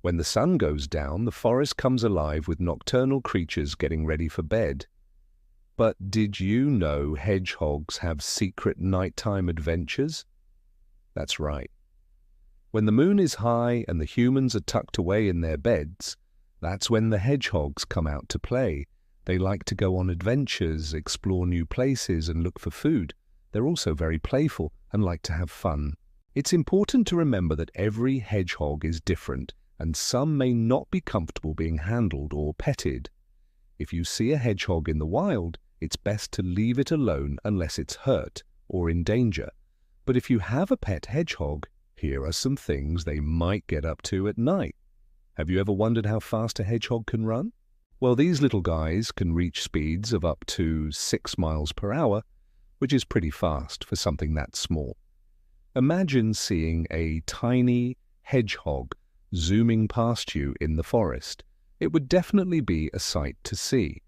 When the sun goes down, the forest comes alive with nocturnal creatures getting ready for bed. But did you know hedgehogs have secret nighttime adventures? That's right. When the moon is high and the humans are tucked away in their beds, that's when the hedgehogs come out to play. They like to go on adventures, explore new places, and look for food. They're also very playful and like to have fun. It's important to remember that every hedgehog is different, and some may not be comfortable being handled or petted. If you see a hedgehog in the wild, it's best to leave it alone unless it's hurt or in danger. But if you have a pet hedgehog, here are some things they might get up to at night. Have you ever wondered how fast a hedgehog can run? Well, these little guys can reach speeds of up to 6 miles per hour, which is pretty fast for something that small. Imagine seeing a tiny hedgehog zooming past you in the forest. It would definitely be a sight to see.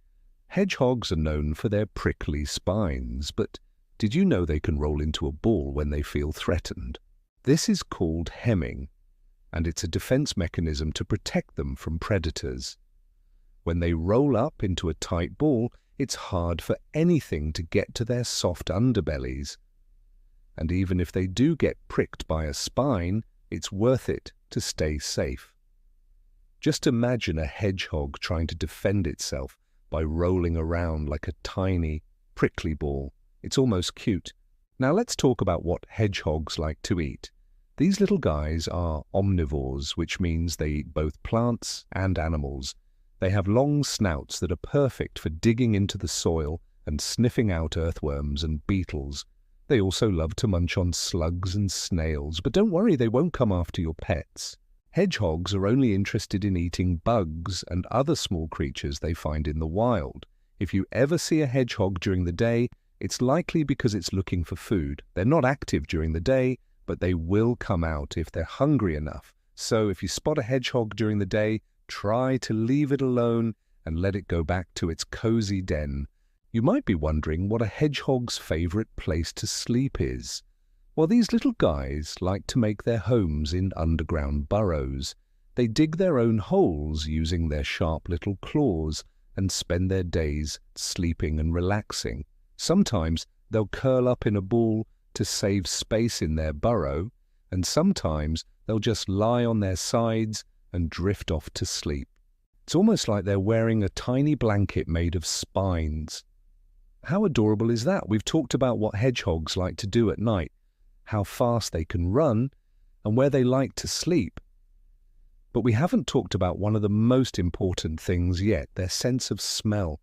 Hedgehogs are known for their prickly spines, but did you know they can roll into a ball when they feel threatened? This is called hemming, and it's a defense mechanism to protect them from predators. When they roll up into a tight ball, it's hard for anything to get to their soft underbellies. And even if they do get pricked by a spine, it's worth it to stay safe. Just imagine a hedgehog trying to defend itself by rolling around like a tiny, prickly ball. It's almost cute. Now let's talk about what hedgehogs like to eat. These little guys are omnivores, which means they eat both plants and animals. They have long snouts that are perfect for digging into the soil and sniffing out earthworms and beetles. They also love to munch on slugs and snails, but don't worry, they won't come after your pets. Hedgehogs are only interested in eating bugs and other small creatures they find in the wild. If you ever see a hedgehog during the day, it's likely because it's looking for food. They're not active during the day, but they will come out if they're hungry enough. So if you spot a hedgehog during the day, try to leave it alone and let it go back to its cozy den. You might be wondering what a hedgehog's favorite place to sleep is. Well, these little guys like to make their homes in underground burrows. They dig their own holes using their sharp little claws and spend their days sleeping and relaxing. Sometimes they'll curl up in a ball to save space in their burrow, and sometimes they'll just lie on their sides and drift off to sleep. It's almost like they're wearing a tiny blanket made of spines. How adorable is that? We've talked about what hedgehogs like to do at night, how fast they can run, and where they like to sleep. But we haven't talked about one of the most important things yet, their sense of smell.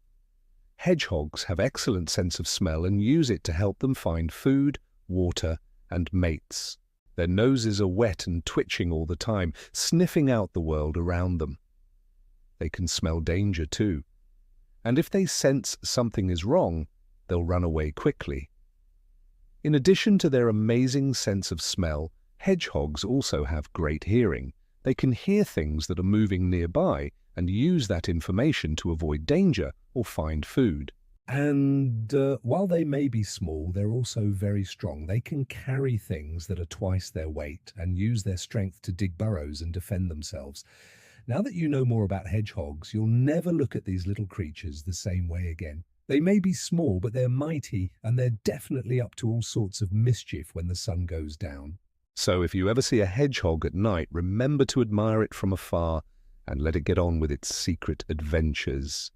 Hedgehogs have excellent sense of smell and use it to help them find food, water, and mates. Their noses are wet and twitching all the time, sniffing out the world around them. They can smell danger too. And if they sense something is wrong, they'll run away quickly. In addition to their amazing sense of smell, hedgehogs also have great hearing. They can hear things that are moving nearby and use that information to avoid danger or find food. And while they may be small, they're also very strong. They can carry things that are twice their weight and use their strength to dig burrows and defend themselves. Now that you know more about hedgehogs, you'll never look at these little creatures the same way again. They may be small, but they're mighty, and they're definitely up to all sorts of mischief when the sun goes down. So if you ever see a hedgehog at night, remember to admire it from afar and let it get on with its secret adventures.